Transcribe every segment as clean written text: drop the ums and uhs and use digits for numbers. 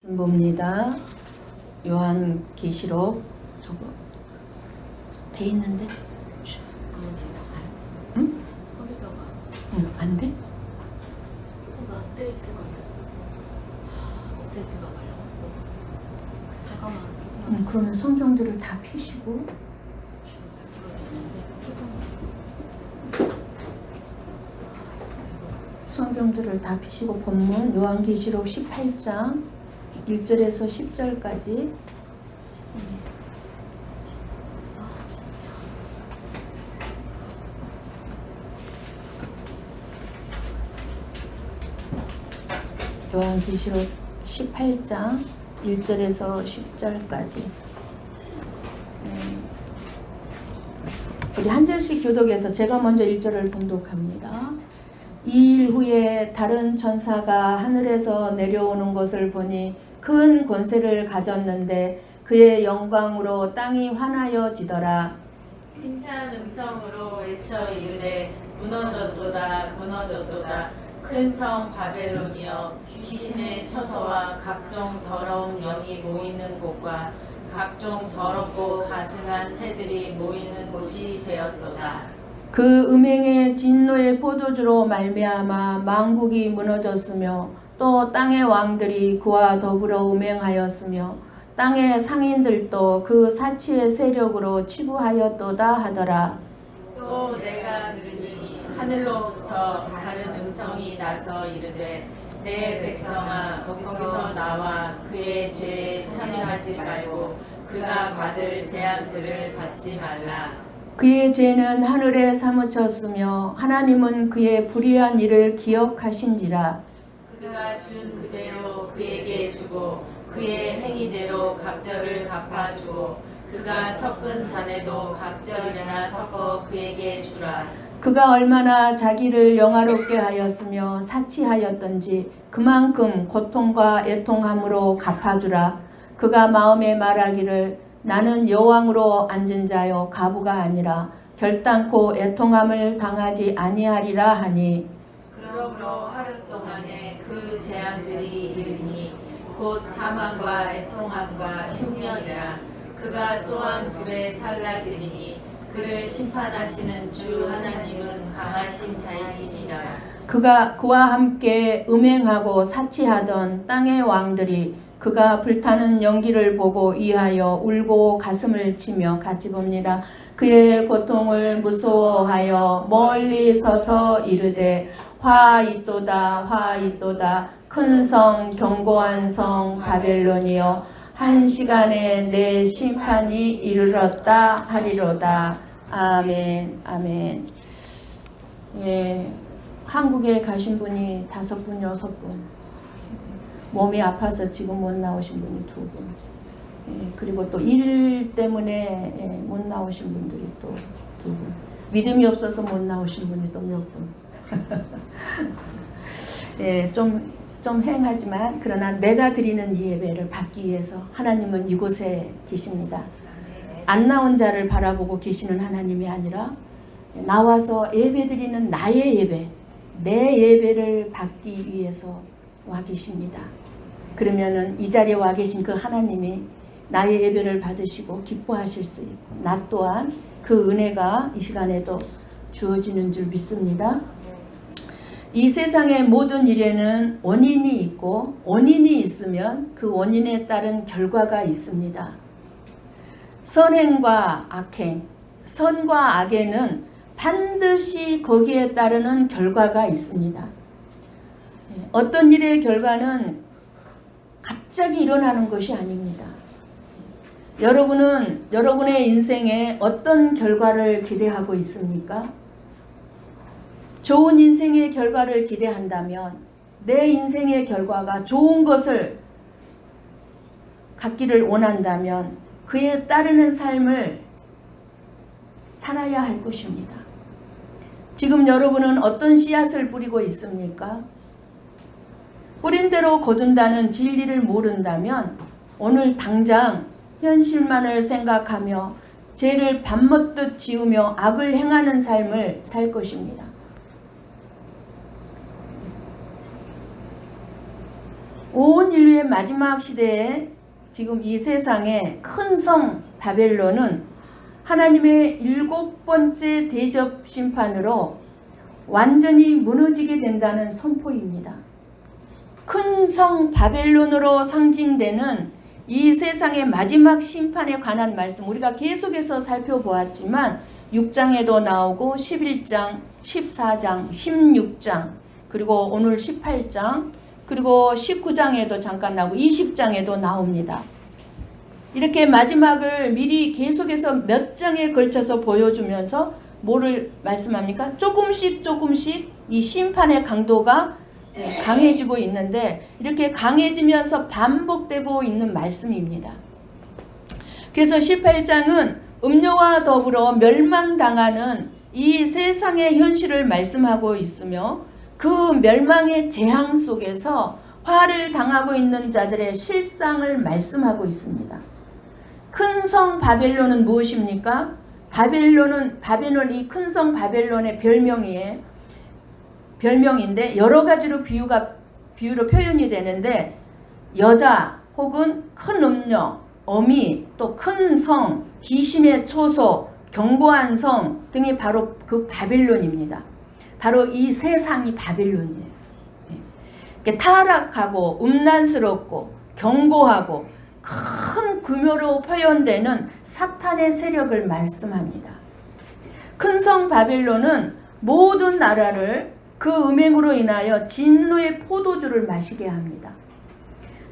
봅니다. 요한계시록 저거 돼 있는데, 응? 응, 안 돼? 업데이트가 걸렸어. 업데이트가 걸려갖고 사과만 그러면 성경들을 다 펴시고, 성경들을 다 펴시고 본문 요한계시록 18장 1절에서 10절까지. 진짜 요한계시록 18장 1절에서 10절까지. 우리 한 절씩 교독해서 제가 먼저 1절을 봉독합니다. 이 일 후에 다른 천사가 하늘에서 내려오는 것을 보니 큰 권세를 가졌는데 그의 영광으로 땅이 환하여지더라. 힘찬 음성으로 외쳐 이르되 무너졌도다 무너졌도다 큰 성 바벨론이여 귀신의 처소와 각종 더러운 영이 모이는 곳과 각종 더럽고 가증한 새들이 모이는 곳이 되었도다. 그 음행의 진노의 포도주로 말미암아 만국이 무너졌으며 또 땅의 왕들이 그와 더불어 음행하였으며 땅의 상인들도 그 사치의 세력으로 치부하였도다 하더라. 또 내가 들으니 하늘로부터 다른 음성이 나서 이르되 내 백성아 거기서 나와 그의 죄에 참여하지 말고 그가 받을 재앙들을 받지 말라. 그의 죄는 하늘에 사무쳤으며 하나님은 그의 불의한 일을 기억하신지라. 그가 준 그대로 그에게 주고 그의 행위대로 갑절을 갚아주고 그가 섞은 잔에도 갑절이나 섞어 그에게 주라. 그가 얼마나 자기를 영화롭게 하였으며 사치하였던지 그만큼 고통과 애통함으로 갚아주라. 그가 마음에 말하기를 나는 여왕으로 앉은 자요 가부가 아니라 결단코 애통함을 당하지 아니하리라 하니. 그러므로 하루 동안에 그 재앙들이 이르니 곧 사망과 애통함과 흉년이라. 그가 또한 불에 살라지리니 그를 심판하시는 주 하나님은 강하신 자이시니라. 그와 함께 음행하고 사치하던 땅의 왕들이 그가 불타는 연기를 보고 이하여 울고 가슴을 치며 같이 봅니다. 그의 고통을 무서워하여 멀리 서서 이르되 화 있도다 화 있도다 큰 성 견고한 성 바벨론이여 한 시간에 내 심판이 이르렀다 하리로다. 아멘. 아멘. 예, 한국에 가신 분이 5분, 6분. 몸이 아파서 지금 못 나오신 분이 2분. 예, 그리고 또 일 때문에 못 나오신 분들이 또 2분. 믿음이 없어서 못 나오신 분이 또 몇 분. 예, 좀 행하지만 그러나 내가 드리는 이 예배를 받기 위해서 하나님은 이곳에 계십니다. 안 나온 자를 바라보고 계시는 하나님이 아니라 나와서 예배 드리는 나의 예배, 내 예배를 받기 위해서 와 계십니다. 그러면은 이 자리에 와 계신 그 하나님이 나의 예배를 받으시고 기뻐하실 수 있고 나 또한 그 은혜가 이 시간에도 주어지는 줄 믿습니다. 이 세상의 모든 일에는 원인이 있고 원인이 있으면 그 원인에 따른 결과가 있습니다. 선행과 악행, 선과 악에는 반드시 거기에 따르는 결과가 있습니다. 어떤 일의 결과는 갑자기 일어나는 것이 아닙니다. 여러분은 여러분의 인생에 어떤 결과를 기대하고 있습니까? 좋은 인생의 결과를 기대한다면 내 인생의 결과가 좋은 것을 갖기를 원한다면 그에 따르는 삶을 살아야 할 것입니다. 지금 여러분은 어떤 씨앗을 뿌리고 있습니까? 뿌린 대로 거둔다는 진리를 모른다면 오늘 당장 현실만을 생각하며 죄를 밥먹듯 지우며 악을 행하는 삶을 살 것입니다. 온 인류의 마지막 시대에 지금 이 세상의 큰 성 바벨론은 하나님의 7번째 대접 심판으로 완전히 무너지게 된다는 선포입니다. 큰 성 바벨론으로 상징되는 이 세상의 마지막 심판에 관한 말씀 우리가 계속해서 살펴보았지만 6장에도 나오고 11장, 14장, 16장 그리고 오늘 18장 그리고 19장에도 잠깐 나오고 20장에도 나옵니다. 이렇게 마지막을 미리 계속해서 몇 장에 걸쳐서 보여주면서 뭐를 말씀합니까? 조금씩 이 심판의 강도가 강해지고 있는데 이렇게 강해지면서 반복되고 있는 말씀입니다. 그래서 18장은 음료와 더불어 멸망당하는 이 세상의 현실을 말씀하고 있으며 그 멸망의 재앙 속에서 화를 당하고 있는 자들의 실상을 말씀하고 있습니다. 큰 성 바벨론은 무엇입니까? 바벨론 이 큰 성 바벨론의 별명인데 여러 가지로 비유로 표현이 되는데 여자 혹은 큰 음녀, 어미, 또 큰 성, 귀신의 초소, 견고한 성 등이 바로 그 바벨론입니다. 바로 이 세상이 바벨론이에요. 타락하고 음란스럽고 견고하고 큰 규모로 표현되는 사탄의 세력을 말씀합니다. 큰 성 바벨론은 모든 나라를 그 음행으로 인하여 진노의 포도주를 마시게 합니다.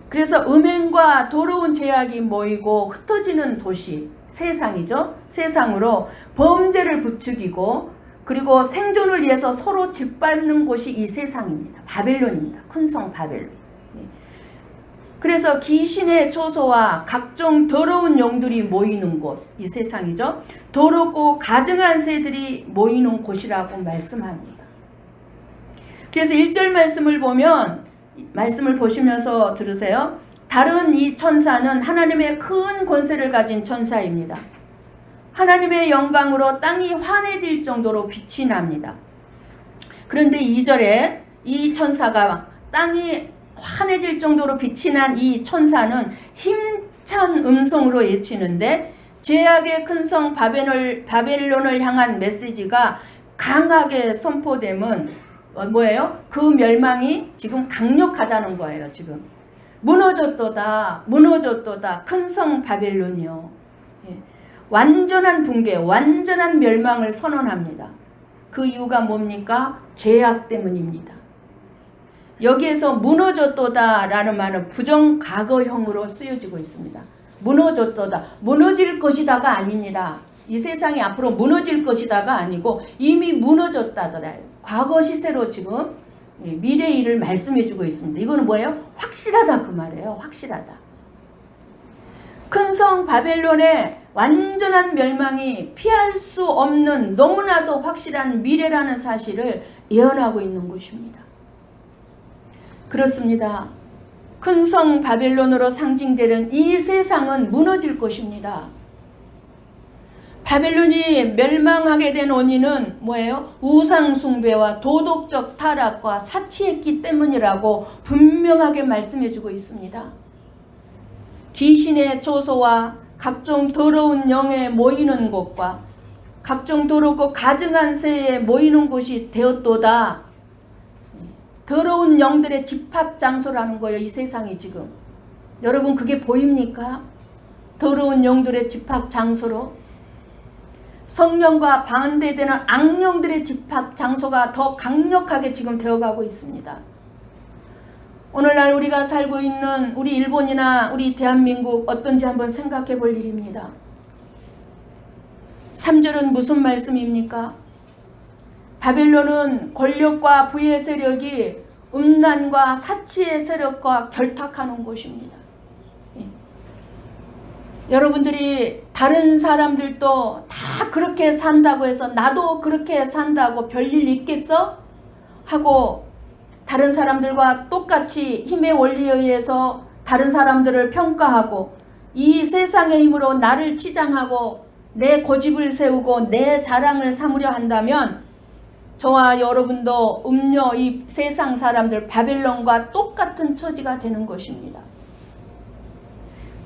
그래서 음행과 더러운 죄악이 모이고 흩어지는 도시, 세상이죠. 세상으로 범죄를 부추기고 그리고 생존을 위해서 서로 짓밟는 곳이 이 세상입니다. 바벨론입니다. 큰 성 바벨론. 그래서 귀신의 초소와 각종 더러운 영들이 모이는 곳, 이 세상이죠. 더럽고 가증한 새들이 모이는 곳이라고 말씀합니다. 그래서 1절 말씀을 보시면서 들으세요. 다른 이 천사는 하나님의 큰 권세를 가진 천사입니다. 하나님의 영광으로 땅이 환해질 정도로 빛이 납니다. 그런데 2절에 이 천사가 땅이 환해질 정도로 빛이 난 이 천사는 힘찬 음성으로 외치는데 죄악의 큰 성 바벨론을 향한 메시지가 강하게 선포됨은 뭐예요? 그 멸망이 지금 강력하다는 거예요. 지금 무너졌도다 큰 성 바벨론이요. 완전한 붕괴, 완전한 멸망을 선언합니다. 그 이유가 뭡니까? 죄악 때문입니다. 여기에서 무너졌도다 라는 말은 부정과거형으로 쓰여지고 있습니다. 무너졌도다, 무너질 것이다가 아닙니다. 이 세상이 앞으로 무너질 것이다가 아니고 이미 무너졌다더라. 과거 시세로 지금 미래의 일을 말씀해 주고 있습니다. 이거는 뭐예요? 확실하다 그 말이에요. 확실하다. 큰 성 바벨론의 완전한 멸망이 피할 수 없는 너무나도 확실한 미래라는 사실을 예언하고 있는 것입니다. 그렇습니다. 큰 성 바벨론으로 상징되는 이 세상은 무너질 것입니다. 바벨론이 멸망하게 된 원인은 뭐예요? 우상 숭배와 도덕적 타락과 사치했기 때문이라고 분명하게 말씀해 주고 있습니다. 귀신의 초소와 각종 더러운 영에 모이는 곳과 각종 더럽고 가증한 새에 모이는 곳이 되었도다. 더러운 영들의 집합 장소라는 거예요. 이 세상이 지금. 여러분 그게 보입니까? 더러운 영들의 집합 장소로 성령과 반대되는 악령들의 집합 장소가 더 강력하게 지금 되어가고 있습니다. 오늘날 우리가 살고 있는 우리 일본이나 우리 대한민국 어떤지 한번 생각해 볼 일입니다. 3절은 무슨 말씀입니까? 바벨론은 권력과 부의 세력이 음란과 사치의 세력과 결탁하는 곳입니다. 여러분들이 다른 사람들도 다 그렇게 산다고 해서 나도 그렇게 산다고 별일 있겠어? 하고 다른 사람들과 똑같이 힘의 원리에 의해서 다른 사람들을 평가하고 이 세상의 힘으로 나를 치장하고 내 고집을 세우고 내 자랑을 삼으려 한다면 저와 여러분도 음녀 이 세상 사람들 바벨론과 똑같은 처지가 되는 것입니다.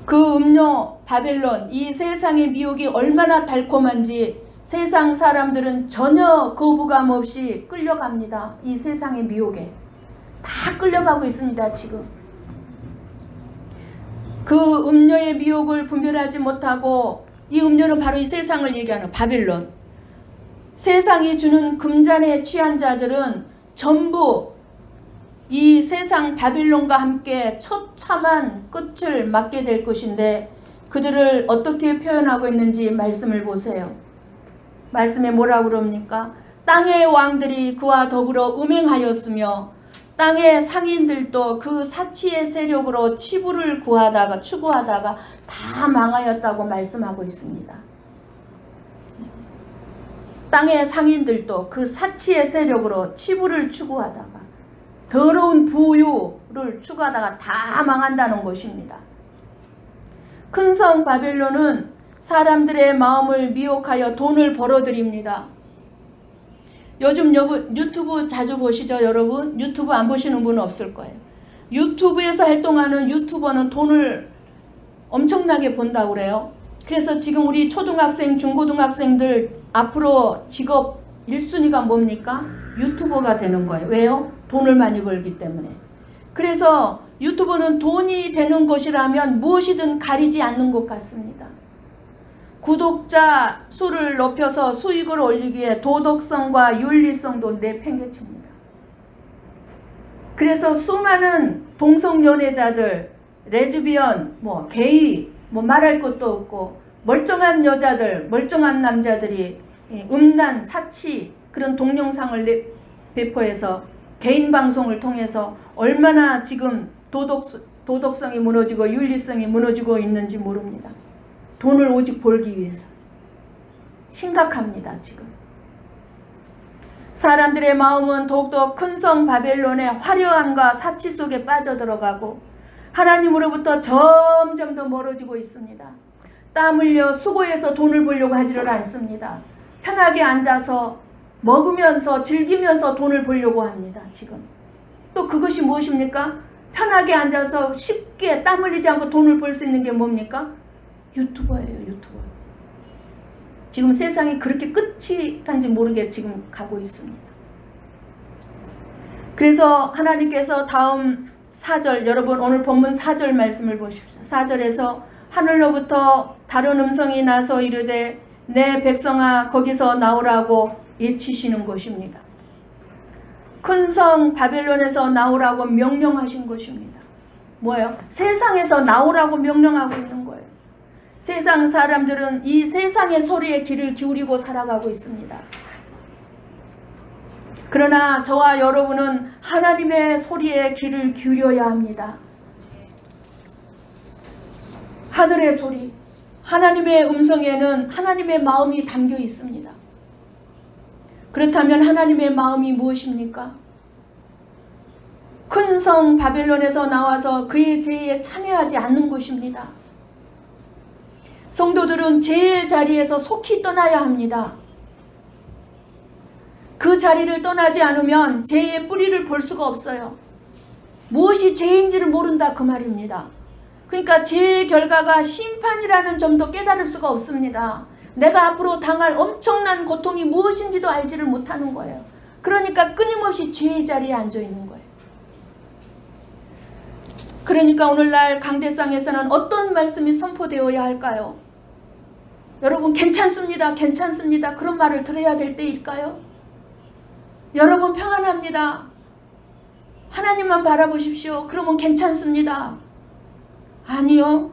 그 음녀 바벨론 이 세상의 미혹이 얼마나 달콤한지 세상 사람들은 전혀 거부감 없이 끌려갑니다. 이 세상의 미혹에 다 끌려가고 있습니다. 지금 그 음녀의 미혹을 분별하지 못하고 이 음녀는 바로 이 세상을 얘기하는 바벨론. 세상이 주는 금잔에 취한 자들은 전부 이 세상 바빌론과 함께 처참한 끝을 맞게 될 것인데 그들을 어떻게 표현하고 있는지 말씀을 보세요. 말씀에 뭐라고 그럽니까? 땅의 왕들이 그와 더불어 음행하였으며 땅의 상인들도 그 사치의 세력으로 치부를 추구하다가 다 망하였다고 말씀하고 있습니다. 땅의 상인들도 그 사치의 세력으로 치부를 추구하다가 더러운 부유를 추구하다가 다 망한다는 것입니다. 큰 성 바벨론은 사람들의 마음을 미혹하여 돈을 벌어들입니다. 요즘 유튜브 자주 보시죠, 여러분? 유튜브 안 보시는 분은 없을 거예요. 유튜브에서 활동하는 유튜버는 돈을 엄청나게 번다고 그래요. 그래서 지금 우리 초등학생, 중고등학생들 앞으로 직업 1순위가 뭡니까? 유튜버가 되는 거예요. 왜요? 돈을 많이 벌기 때문에. 그래서 유튜버는 돈이 되는 것이라면 무엇이든 가리지 않는 것 같습니다. 구독자 수를 높여서 수익을 올리기에 도덕성과 윤리성도 내팽개칩니다. 그래서 수많은 동성연애자들, 레즈비언, 게이, 말할 것도 없고 멀쩡한 여자들, 멀쩡한 남자들이 음란, 사치 그런 동영상을 배포해서 개인 방송을 통해서 얼마나 지금 도덕성이 무너지고 윤리성이 무너지고 있는지 모릅니다. 돈을 오직 벌기 위해서. 심각합니다, 지금. 사람들의 마음은 더욱더 큰 성 바벨론의 화려함과 사치 속에 빠져들어가고 하나님으로부터 점점 더 멀어지고 있습니다. 땀 흘려 수고해서 돈을 벌려고 하지를 않습니다. 편하게 앉아서 먹으면서 즐기면서 돈을 벌려고 합니다. 지금. 또 그것이 무엇입니까? 편하게 앉아서 쉽게 땀 흘리지 않고 돈을 벌 수 있는 게 뭡니까? 유튜버예요. 유튜버. 지금 세상이 그렇게 끝이 간지 모르게 지금 가고 있습니다. 그래서 하나님께서 다음 4절, 여러분 오늘 본문 4절 말씀을 보십시오. 4절에서 하늘로부터 다른 음성이 나서 이르되 내 백성아 거기서 나오라고 외치시는 것입니다. 큰 성 바벨론에서 나오라고 명령하신 것입니다. 뭐예요? 세상에서 나오라고 명령하고 있는 거예요. 세상 사람들은 이 세상의 소리에 귀를 기울이고 살아가고 있습니다. 그러나 저와 여러분은 하나님의 소리에 귀를 기울여야 합니다. 하늘의 소리, 하나님의 음성에는 하나님의 마음이 담겨 있습니다. 그렇다면 하나님의 마음이 무엇입니까? 큰 성 바벨론에서 나와서 그의 제의에 참여하지 않는 것입니다. 성도들은 죄의 자리에서 속히 떠나야 합니다. 그 자리를 떠나지 않으면 죄의 뿌리를 볼 수가 없어요. 무엇이 죄인지를 모른다 그 말입니다. 그러니까 죄의 결과가 심판이라는 점도 깨달을 수가 없습니다. 내가 앞으로 당할 엄청난 고통이 무엇인지도 알지를 못하는 거예요. 그러니까 끊임없이 죄의 자리에 앉아 있는 거예요. 그러니까 오늘날 강대상에서는 어떤 말씀이 선포되어야 할까요? 여러분 괜찮습니다. 괜찮습니다. 그런 말을 들어야 될 때일까요? 여러분 평안합니다. 하나님만 바라보십시오. 그러면 괜찮습니다. 아니요.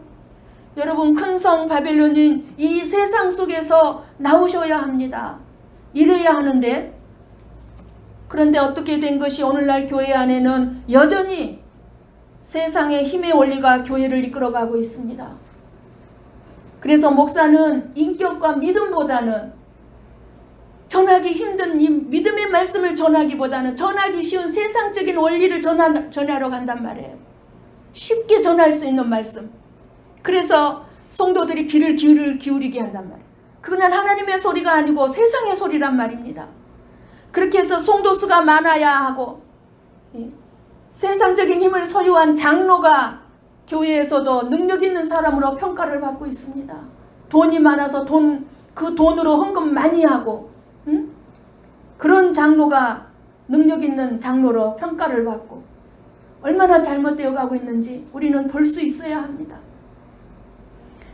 여러분 큰 성 바벨론인 이 세상 속에서 나오셔야 합니다. 이래야 하는데 그런데 어떻게 된 것이 오늘날 교회 안에는 여전히 세상의 힘의 원리가 교회를 이끌어가고 있습니다. 그래서 목사는 인격과 믿음보다는 전하기 힘든 이 믿음의 말씀을 전하기보다는 전하기 쉬운 세상적인 원리를 전하러 간단 말이에요. 쉽게 전할 수 있는 말씀. 그래서 성도들이 귀를 기울이게 한단 말이에요. 그건 하나님의 소리가 아니고 세상의 소리란 말입니다. 그렇게 해서 송도수가 많아야 하고 세상적인 힘을 소유한 장로가 교회에서도 능력 있는 사람으로 평가를 받고 있습니다. 돈이 많아서 그 돈으로 헌금 많이 하고 그런 장로가 능력 있는 장로로 평가를 받고 얼마나 잘못되어 가고 있는지 우리는 볼 수 있어야 합니다.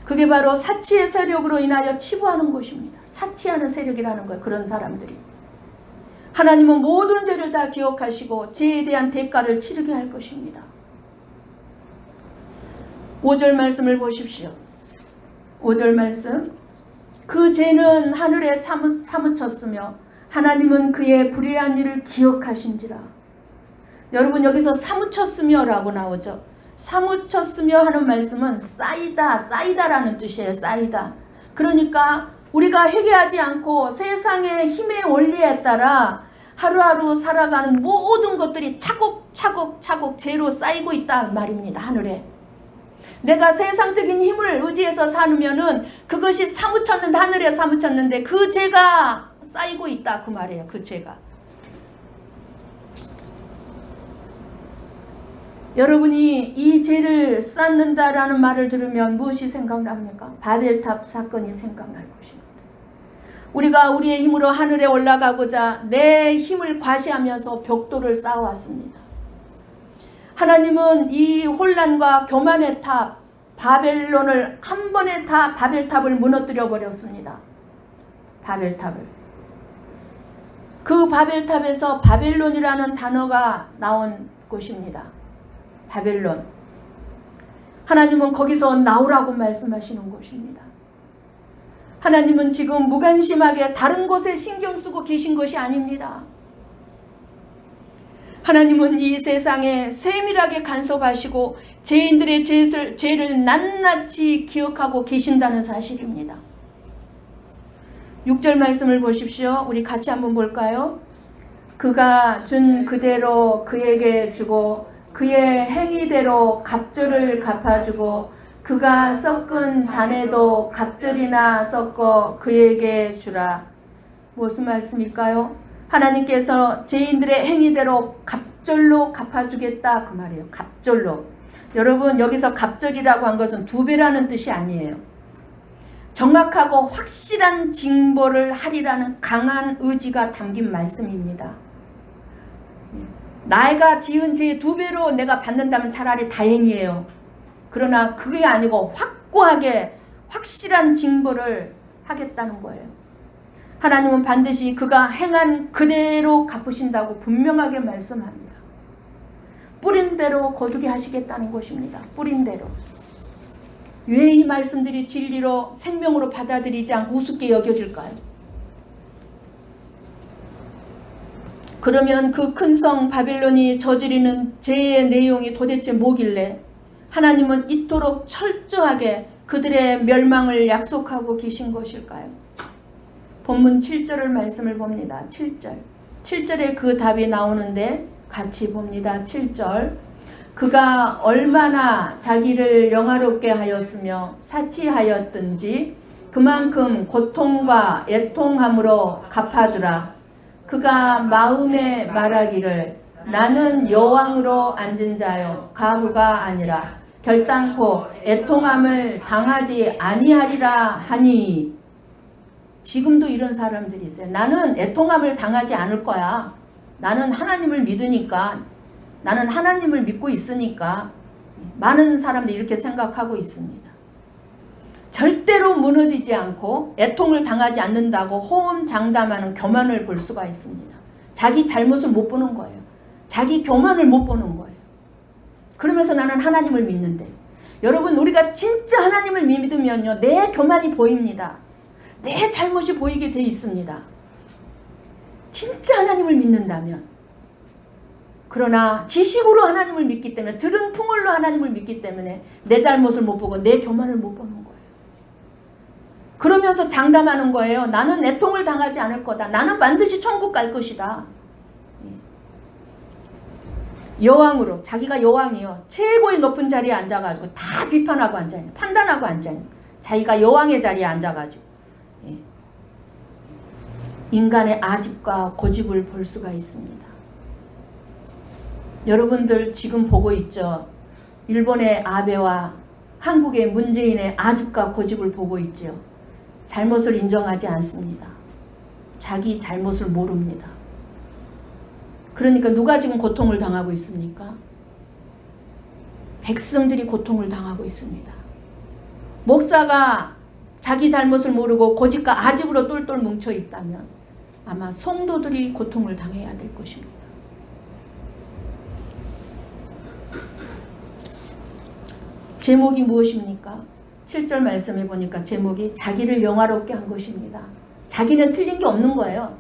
그게 바로 사치의 세력으로 인하여 치부하는 것입니다. 사치하는 세력이라는 거예요. 그런 사람들이. 하나님은 모든 죄를 다 기억하시고 죄에 대한 대가를 치르게 할 것입니다. 5절 말씀을 보십시오. 5절 말씀. 그 죄는 하늘에 사무쳤으며 하나님은 그의 불의한 일을 기억하신지라. 여러분 여기서 사무쳤으며 라고 나오죠. 사무쳤으며 하는 말씀은 쌓이다라는 뜻이에요. 쌓이다. 그러니까 우리가 회개하지 않고 세상의 힘의 원리에 따라 하루하루 살아가는 모든 것들이 차곡차곡 죄로 쌓이고 있다 말입니다. 하늘에. 내가 세상적인 힘을 의지해서 사느면은 그것이 하늘에 사무쳤는데 그 죄가 쌓이고 있다 그 말이에요. 그 죄가. 여러분이 이 죄를 쌓는다라는 말을 들으면 무엇이 생각납니까? 바벨탑 사건이 생각날 것입니다. 우리가 우리의 힘으로 하늘에 올라가고자 내 힘을 과시하면서 벽돌을 쌓아왔습니다. 하나님은 이 혼란과 교만의 탑, 바벨론을 한 번에 다 바벨탑을 무너뜨려 버렸습니다. 바벨탑을. 그 바벨탑에서 바벨론이라는 단어가 나온 곳입니다. 바벨론. 하나님은 거기서 나오라고 말씀하시는 것입니다. 하나님은 지금 무관심하게 다른 곳에 신경 쓰고 계신 것이 아닙니다. 하나님은 이 세상에 세밀하게 간섭하시고 죄인들의 죄를 낱낱이 기억하고 계신다는 사실입니다. 6절 말씀을 보십시오. 우리 같이 한번 볼까요? 그가 준 그대로 그에게 주고 그의 행위대로 갑절을 갚아주고 그가 섞은 잔에도 갑절이나 섞어 그에게 주라. 무슨 말씀일까요? 하나님께서 죄인들의 행위대로 갑절로 갚아주겠다 그 말이에요. 갑절로. 여러분 여기서 갑절이라고 한 것은 2배라는 뜻이 아니에요. 정확하고 확실한 징벌을 하리라는 강한 의지가 담긴 말씀입니다. 내가 지은 죄의 2배로 내가 받는다면 차라리 다행이에요. 그러나 그게 아니고 확고하게 확실한 징벌을 하겠다는 거예요. 하나님은 반드시 그가 행한 그대로 갚으신다고 분명하게 말씀합니다. 뿌린 대로 거두게 하시겠다는 것입니다. 뿌린 대로. 왜 이 말씀들이 진리로 생명으로 받아들이지 않고 우습게 여겨질까요? 그러면 그 큰 성 바빌론이 저지르는 죄의 내용이 도대체 뭐길래 하나님은 이토록 철저하게 그들의 멸망을 약속하고 계신 것일까요? 본문 7절을 말씀을 봅니다. 7절. 7절에 그 답이 나오는데 같이 봅니다. 7절. 그가 얼마나 자기를 영화롭게 하였으며 사치하였든지 그만큼 고통과 애통함으로 갚아주라. 그가 마음에 말하기를 나는 여왕으로 앉은 자요 가부가 아니라 결단코 애통함을 당하지 아니하리라 하니. 지금도 이런 사람들이 있어요. 나는 애통함을 당하지 않을 거야. 나는 하나님을 믿으니까, 나는 하나님을 믿고 있으니까. 많은 사람들이 이렇게 생각하고 있습니다. 절대로 무너지지 않고 애통을 당하지 않는다고 호언장담하는 교만을 볼 수가 있습니다. 자기 잘못을 못 보는 거예요. 자기 교만을 못 보는 거예요. 그러면서 나는 하나님을 믿는데, 여러분 우리가 진짜 하나님을 믿으면요 내 교만이 보입니다. 내 잘못이 보이게 돼 있습니다. 진짜 하나님을 믿는다면. 그러나 지식으로 하나님을 믿기 때문에, 들은 풍월로 하나님을 믿기 때문에 내 잘못을 못 보고 내 교만을 못 보는 거예요. 그러면서 장담하는 거예요. 나는 애통을 당하지 않을 거다. 나는 반드시 천국 갈 것이다. 여왕으로, 자기가 여왕이요 최고의 높은 자리에 앉아가지고 다 비판하고 앉아있는, 판단하고 앉아있는, 자기가 여왕의 자리에 앉아가지고 인간의 아집과 고집을 볼 수가 있습니다. 여러분들 지금 보고 있죠? 일본의 아베와 한국의 문재인의 아집과 고집을 보고 있죠. 잘못을 인정하지 않습니다. 자기 잘못을 모릅니다. 그러니까 누가 지금 고통을 당하고 있습니까? 백성들이 고통을 당하고 있습니다. 목사가 자기 잘못을 모르고 고집과 아집으로 똘똘 뭉쳐 있다면 아마 성도들이 고통을 당해야 될 것입니다. 제목이 무엇입니까? 7절 말씀해 보니까 제목이 자기를 영화롭게 한 것입니다. 자기는 틀린 게 없는 거예요.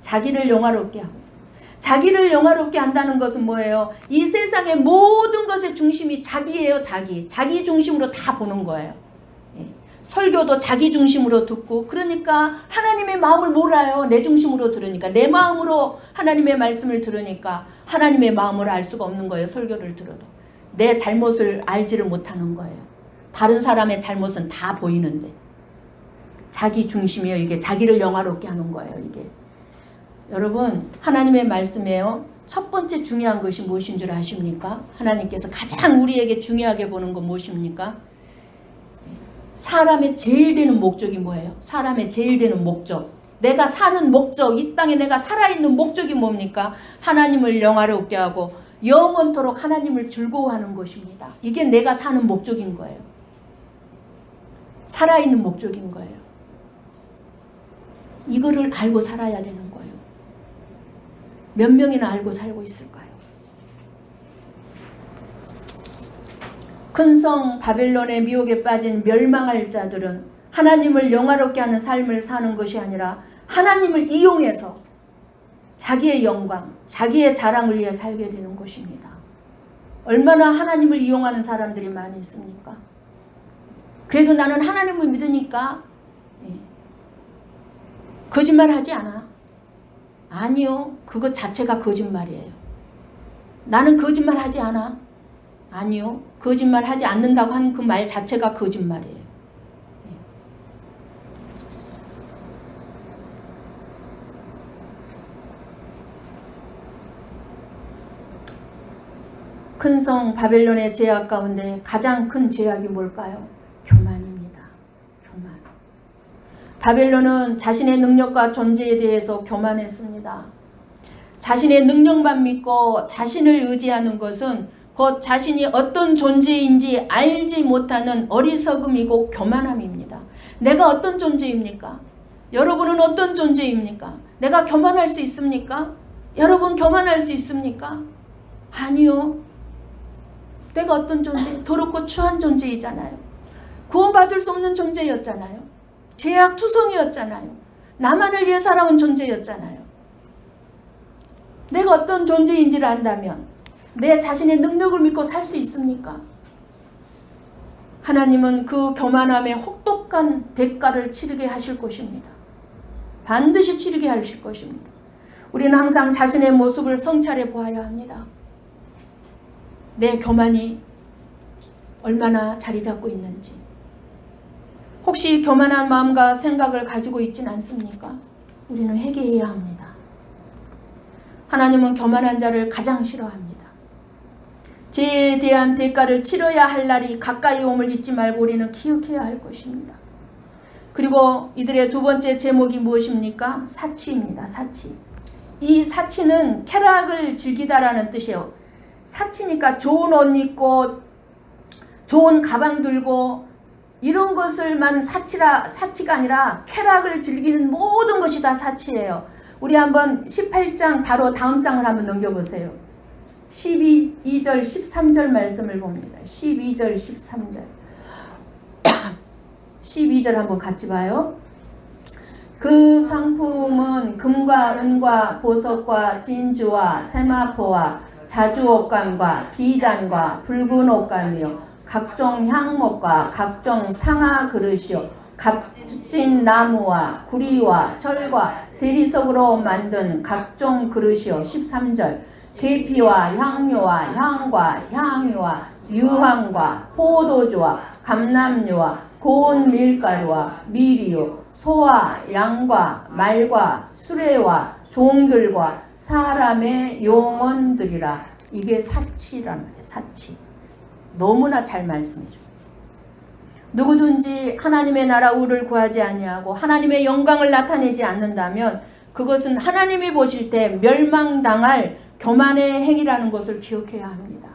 자기를 영화롭게 하고 있어요. 자기를 영화롭게 한다는 것은 뭐예요? 이 세상의 모든 것의 중심이 자기예요. 자기 중심으로 다 보는 거예요. 설교도 자기 중심으로 듣고, 그러니까 하나님의 마음을 몰라요. 내 중심으로 들으니까, 내 마음으로 하나님의 말씀을 들으니까 하나님의 마음을 알 수가 없는 거예요. 설교를 들어도 내 잘못을 알지를 못하는 거예요. 다른 사람의 잘못은 다 보이는데 자기 중심이에요. 이게 자기를 영화롭게 하는 거예요. 이게 여러분, 하나님의 말씀에요, 첫 번째 중요한 것이 무엇인 줄 아십니까? 하나님께서 가장 우리에게 중요하게 보는 건 무엇입니까? 사람의 제일 되는 목적이 뭐예요? 사람의 제일 되는 목적, 내가 사는 목적, 이 땅에 내가 살아있는 목적이 뭡니까? 하나님을 영화롭게 하고 영원토록 하나님을 즐거워하는 것입니다. 이게 내가 사는 목적인 거예요. 살아있는 목적인 거예요. 이거를 알고 살아야 되는 거예요. 몇 명이나 알고 살고 있을까요? 큰 성 바벨론의 미혹에 빠진 멸망할 자들은 하나님을 영화롭게 하는 삶을 사는 것이 아니라 하나님을 이용해서 자기의 영광, 자기의 자랑을 위해 살게 되는 것입니다. 얼마나 하나님을 이용하는 사람들이 많이 있습니까? 그래도 나는 하나님을 믿으니까 거짓말하지 않아. 아니요, 그것 자체가 거짓말이에요. 나는 거짓말하지 않아. 아니요, 거짓말하지 않는다고 하는 그 말 자체가 거짓말이에요. 큰 성 바벨론의 죄악 가운데 가장 큰 죄악이 뭘까요? 교만입니다. 교만. 바벨론은 자신의 능력과 존재에 대해서 교만했습니다. 자신의 능력만 믿고 자신을 의지하는 것은 곧 자신이 어떤 존재인지 알지 못하는 어리석음이고 교만함입니다. 내가 어떤 존재입니까? 여러분은 어떤 존재입니까? 내가 교만할 수 있습니까? 여러분 교만할 수 있습니까? 아니요. 내가 어떤 존재? 더럽고 추한 존재이잖아요. 구원받을 수 없는 존재였잖아요. 죄악 투성이었잖아요. 나만을 위해 살아온 존재였잖아요. 내가 어떤 존재인지를 안다면 내 자신의 능력을 믿고 살 수 있습니까? 하나님은 그 교만함에 혹독한 대가를 치르게 하실 것입니다. 반드시 치르게 하실 것입니다. 우리는 항상 자신의 모습을 성찰해 보아야 합니다. 내 교만이 얼마나 자리 잡고 있는지. 혹시 교만한 마음과 생각을 가지고 있진 않습니까? 우리는 회개해야 합니다. 하나님은 교만한 자를 가장 싫어합니다. 죄에 대한 대가를 치러야 할 날이 가까이 옴을 잊지 말고 우리는 기억해야 할 것입니다. 그리고 이들의 두 번째 제목이 무엇입니까? 사치입니다. 사치. 이 사치는 쾌락을 즐기다라는 뜻이에요. 사치니까 좋은 옷 입고 좋은 가방 들고 이런 것을만 사치가 아니라 쾌락을 즐기는 모든 것이 다 사치예요. 우리 한번 18장 바로 다음 장을 한번 넘겨보세요. 12절 13절 말씀을 봅니다. 12절 13절 12절 한번 같이 봐요. 그 상품은 금과 은과 보석과 진주와 세마포와 자주옷감과 비단과 붉은 옷감이요 각종 향목과 각종 상아 그릇이요 값진 나무와 구리와 철과 대리석으로 만든 각종 그릇이요 13절 계피와 향료와 향과 향유와 유황과 포도주와 감람유와 고운 밀가루와 미리요 소와 양과 말과 수레와 종들과 사람의 영혼들이라. 이게 사치란 말이에요. 사치. 너무나 잘 말씀해 줍니다. 누구든지 하나님의 나라 우를 구하지 아니하고 하나님의 영광을 나타내지 않는다면 그것은 하나님이 보실 때 멸망당할 교만의 행위라는 것을 기억해야 합니다.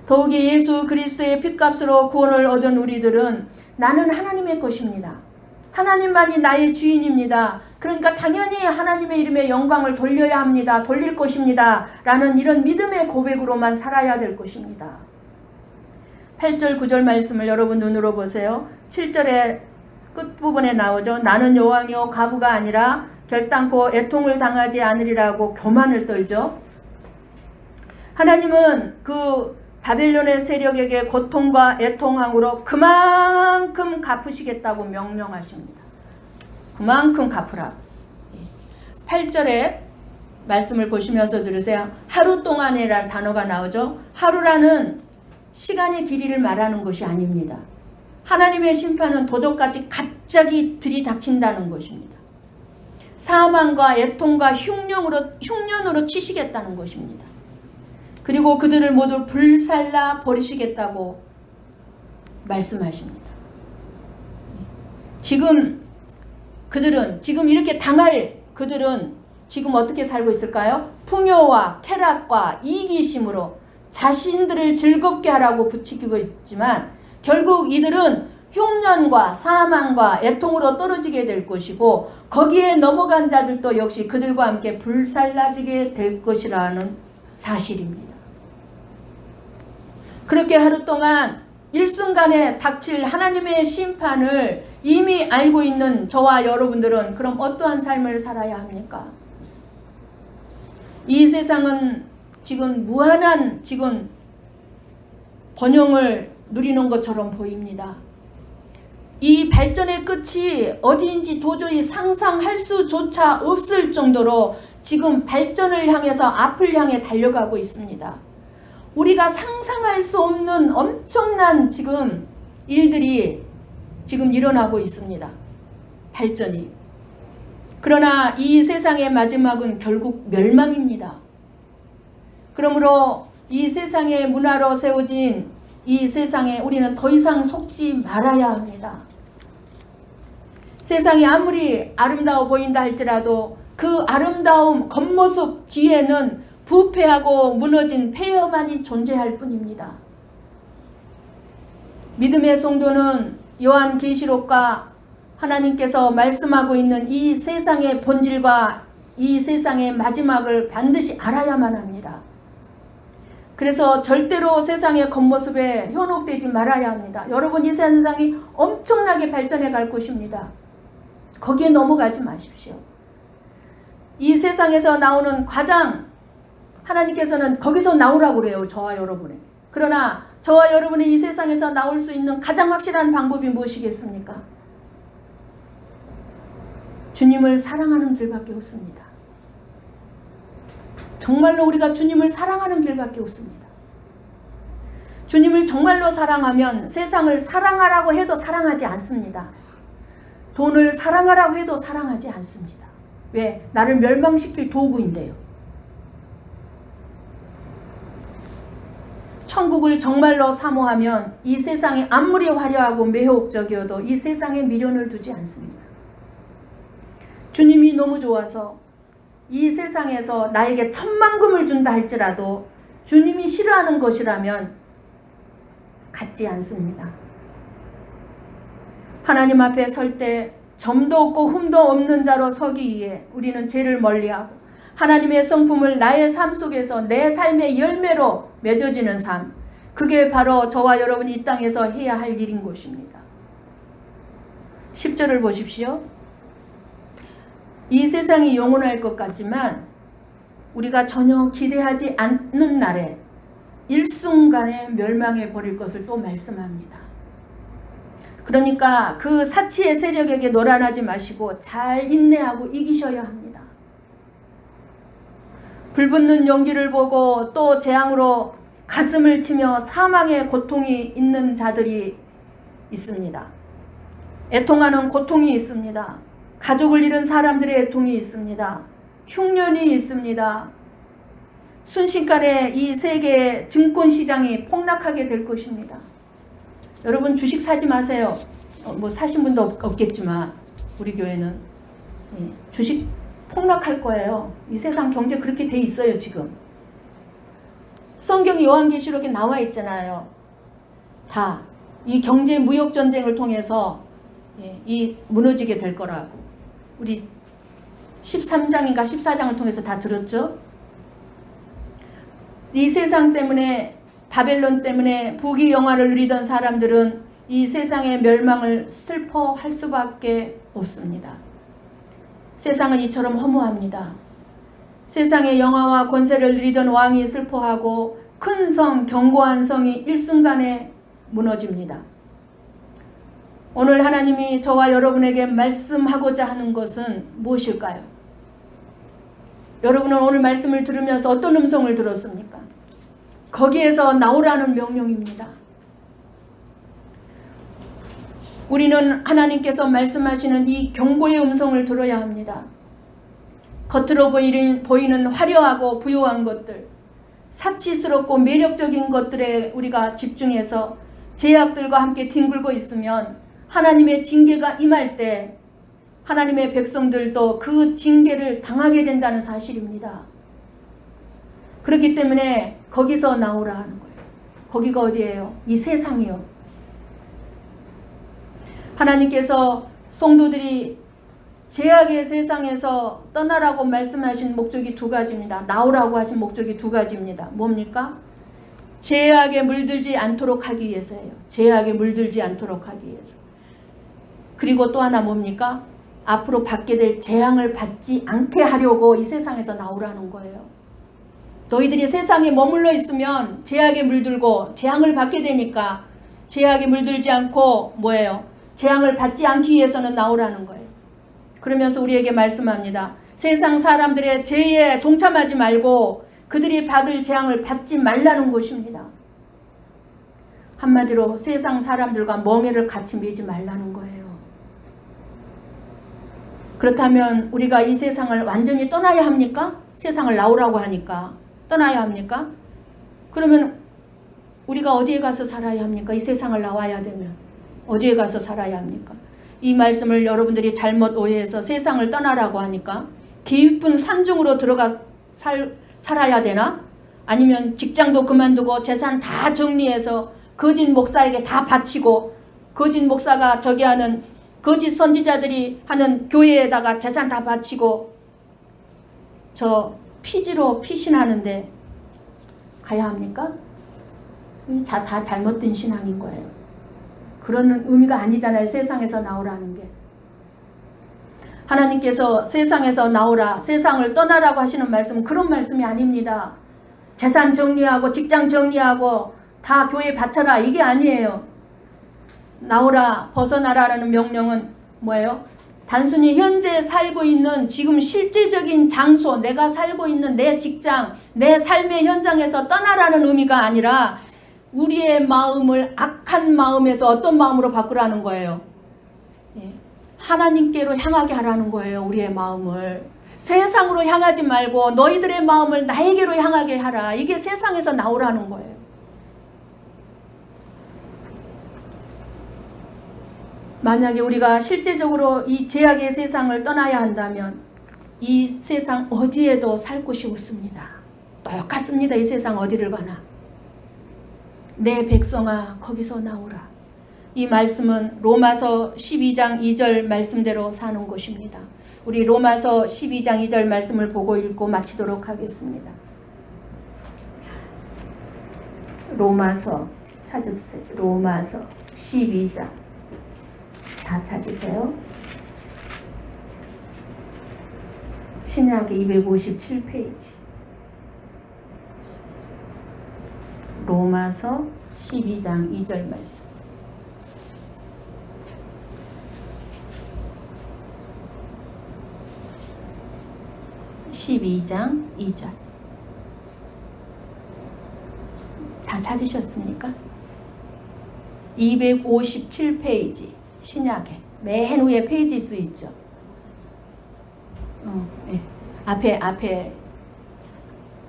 더욱이 예수 그리스도의 핏값으로 구원을 얻은 우리들은 나는 하나님의 것입니다. 하나님만이 나의 주인입니다. 그러니까 당연히 하나님의 이름에 영광을 돌려야 합니다. 돌릴 것입니다. 라는 이런 믿음의 고백으로만 살아야 될 것입니다. 8절 9절 말씀을 여러분 눈으로 보세요. 7절의 끝부분에 나오죠. 나는 여왕이요 가부가 아니라 결단코 애통을 당하지 않으리라고 교만을 떨죠. 하나님은 그 바벨론의 세력에게 고통과 애통함으로 그만큼 갚으시겠다고 명령하십니다. 그만큼 갚으라. 8절에 말씀을 보시면서 들으세요. 하루 동안이라는 단어가 나오죠. 하루라는 시간의 길이를 말하는 것이 아닙니다. 하나님의 심판은 도적같이 갑자기 들이닥친다는 것입니다. 사망과 애통과 흉년으로 치시겠다는 것입니다. 그리고 그들을 모두 불살라 버리시겠다고 말씀하십니다. 지금 이렇게 당할 그들은 지금 어떻게 살고 있을까요? 풍요와 쾌락과 이기심으로 자신들을 즐겁게 하라고 부추기고 있지만 결국 이들은 흉년과 사망과 애통으로 떨어지게 될 것이고 거기에 넘어간 자들도 역시 그들과 함께 불살라지게 될 것이라는 사실입니다. 그렇게 하루 동안 일순간에 닥칠 하나님의 심판을 이미 알고 있는 저와 여러분들은 그럼 어떠한 삶을 살아야 합니까? 이 세상은 지금 무한한 번영을 누리는 것처럼 보입니다. 이 발전의 끝이 어디인지 도저히 상상할 수조차 없을 정도로 지금 발전을 향해서 앞을 향해 달려가고 있습니다. 우리가 상상할 수 없는 엄청난 지금 일들이 지금 일어나고 있습니다. 발전이. 그러나 이 세상의 마지막은 결국 멸망입니다. 그러므로 이 세상의 문화로 세워진 이 세상에 우리는 더 이상 속지 말아야 합니다. 세상이 아무리 아름다워 보인다 할지라도 그 아름다움 겉모습 뒤에는 부패하고 무너진 폐허만이 존재할 뿐입니다. 믿음의 성도는 요한계시록과 하나님께서 말씀하고 있는 이 세상의 본질과 이 세상의 마지막을 반드시 알아야만 합니다. 그래서 절대로 세상의 겉모습에 현혹되지 말아야 합니다. 여러분, 이 세상이 엄청나게 발전해 갈 것입니다. 거기에 넘어가지 마십시오. 이 세상에서 나오는 하나님께서는 거기서 나오라고 그래요. 저와 여러분에게. 그러나 저와 여러분이 이 세상에서 나올 수 있는 가장 확실한 방법이 무엇이겠습니까? 주님을 사랑하는 길밖에 없습니다. 정말로 우리가 주님을 사랑하는 길밖에 없습니다. 주님을 정말로 사랑하면 세상을 사랑하라고 해도 사랑하지 않습니다. 돈을 사랑하라고 해도 사랑하지 않습니다. 왜? 나를 멸망시킬 도구인데요. 천국을 정말로 사모하면 이 세상이 아무리 화려하고 매혹적이어도 이 세상에 미련을 두지 않습니다. 주님이 너무 좋아서 이 세상에서 나에게 10,000,000금을 준다 할지라도 주님이 싫어하는 것이라면 갖지 않습니다. 하나님 앞에 설 때 점도 없고 흠도 없는 자로 서기 위해 우리는 죄를 멀리하고 하나님의 성품을 나의 삶 속에서 내 삶의 열매로 맺어지는 삶, 그게 바로 저와 여러분이 이 땅에서 해야 할 일인 것입니다. 10절을 보십시오. 이 세상이 영원할 것 같지만 우리가 전혀 기대하지 않는 날에 일순간에 멸망해 버릴 것을 또 말씀합니다. 그러니까 그 사치의 세력에게 노란하지 마시고 잘 인내하고 이기셔야 합니다. 불붙는 연기를 보고 또 재앙으로 가슴을 치며 사망의 고통이 있는 자들이 있습니다. 애통하는 고통이 있습니다. 가족을 잃은 사람들의 애통이 있습니다. 흉년이 있습니다. 순식간에 이 세계의 증권시장이 폭락하게 될 것입니다. 여러분 주식 사지 마세요. 뭐 사신 분도 없겠지만 우리 교회는 주식 폭락할 거예요. 이 세상 경제 그렇게 돼 있어요 지금. 성경 요한계시록에 나와 있잖아요. 다 이 경제 무역 전쟁을 통해서 이 무너지게 될 거라고. 우리 13장인가 14장을 통해서 다 들었죠? 이 세상 때문에 바벨론 때문에 부귀 영화를 누리던 사람들은 이 세상의 멸망을 슬퍼할 수밖에 없습니다. 세상은 이처럼 허무합니다. 세상의 영화와 권세를 누리던 왕이 슬퍼하고 큰 성, 견고한 성이 일순간에 무너집니다. 오늘 하나님이 저와 여러분에게 말씀하고자 하는 것은 무엇일까요? 여러분은 오늘 말씀을 들으면서 어떤 음성을 들었습니까? 거기에서 나오라는 명령입니다. 우리는 하나님께서 말씀하시는 이 경고의 음성을 들어야 합니다. 겉으로 보이는 화려하고 부유한 것들, 사치스럽고 매력적인 것들에 우리가 집중해서 제약들과 함께 뒹굴고 있으면 하나님의 징계가 임할 때 하나님의 백성들도 그 징계를 당하게 된다는 사실입니다. 그렇기 때문에 거기서 나오라 하는 거예요. 거기가 어디예요? 이 세상이요. 하나님께서 성도들이 죄악의 세상에서 떠나라고 말씀하신 목적이 두 가지입니다. 나오라고 하신 목적이 두 가지입니다. 뭡니까? 죄악에 물들지 않도록 하기 위해서예요. 죄악에 물들지 않도록 하기 위해서. 그리고 또 하나 뭡니까? 앞으로 받게 될 재앙을 받지 않게 하려고 이 세상에서 나오라는 거예요. 너희들이 세상에 머물러 있으면 죄악에 물들고 재앙을 받게 되니까 죄악에 물들지 않고 뭐예요? 재앙을 받지 않기 위해서는 나오라는 거예요. 그러면서 우리에게 말씀합니다. 세상 사람들의 죄에 동참하지 말고 그들이 받을 재앙을 받지 말라는 것입니다. 한마디로 세상 사람들과 멍에를 같이 매지 말라는 거예요. 그렇다면 우리가 이 세상을 완전히 떠나야 합니까? 세상을 나오라고 하니까 떠나야 합니까? 그러면 우리가 어디에 가서 살아야 합니까? 이 세상을 나와야 되면 어디에 가서 살아야 합니까? 이 말씀을 여러분들이 잘못 오해해서 세상을 떠나라고 하니까 깊은 산중으로 들어가 살아야 되나? 아니면 직장도 그만두고 재산 다 정리해서 거짓 목사에게 다 바치고 거짓 목사가 저기 하는 거짓 선지자들이 하는 교회에다가 재산 다 바치고 저 피지로 피신하는데 가야 합니까? 다 잘못된 신앙인 거예요. 그런 의미가 아니잖아요. 세상에서 나오라는 게. 하나님께서 세상에서 나오라, 세상을 떠나라고 하시는 말씀은 그런 말씀이 아닙니다. 재산 정리하고 직장 정리하고 다 교회에 바쳐라 이게 아니에요. 나오라, 벗어나라라는 명령은 뭐예요? 단순히 현재 살고 있는 지금 실제적인 장소, 내가 살고 있는 내 직장, 내 삶의 현장에서 떠나라는 의미가 아니라 우리의 마음을 악한 마음에서 어떤 마음으로 바꾸라는 거예요? 하나님께로 향하게 하라는 거예요. 우리의 마음을. 세상으로 향하지 말고 너희들의 마음을 나에게로 향하게 하라. 이게 세상에서 나오라는 거예요. 만약에 우리가 실제적으로 이 죄악의 세상을 떠나야 한다면 이 세상 어디에도 살 곳이 없습니다. 똑같습니다. 이 세상 어디를 가나. 내 백성아 거기서 나오라. 이 말씀은 로마서 12장 2절 말씀대로 사는 것입니다. 우리 로마서 12장 2절 말씀을 보고 읽고 마치도록 하겠습니다. 로마서 찾으세요. 로마서 12장 다 찾으세요. 신약의 257페이지. 로마서 12장 2절 말씀. (12장 2절) 다 찾으셨습니까? 257페이지 신약에 맨 위에 페이지 수 있죠. 예. 앞에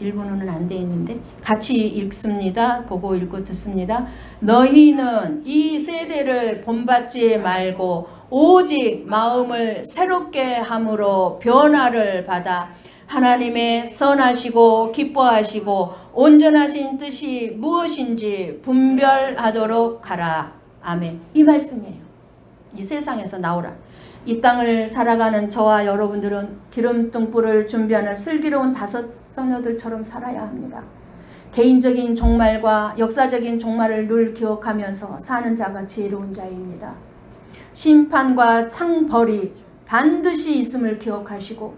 일본어는 안 돼 있는데 같이 읽습니다. 보고 읽고 듣습니다. 너희는 이 세대를 본받지 말고 오직 마음을 새롭게 함으로 변화를 받아 하나님의 선하시고 기뻐하시고 온전하신 뜻이 무엇인지 분별하도록 하라. 아멘. 이 말씀이에요. 이 세상에서 나오라. 이 땅을 살아가는 저와 여러분들은 기름등불을 준비하는 슬기로운 다섯 성녀들처럼 살아야 합니다. 개인적인 종말과 역사적인 종말을 늘 기억하면서 사는 자가 지혜로운 자입니다. 심판과 상벌이 반드시 있음을 기억하시고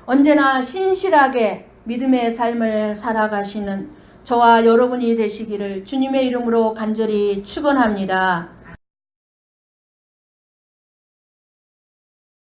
언제나 신실하게 믿음의 삶을 살아가시는 저와 여러분이 되시기를 주님의 이름으로 간절히 축원합니다.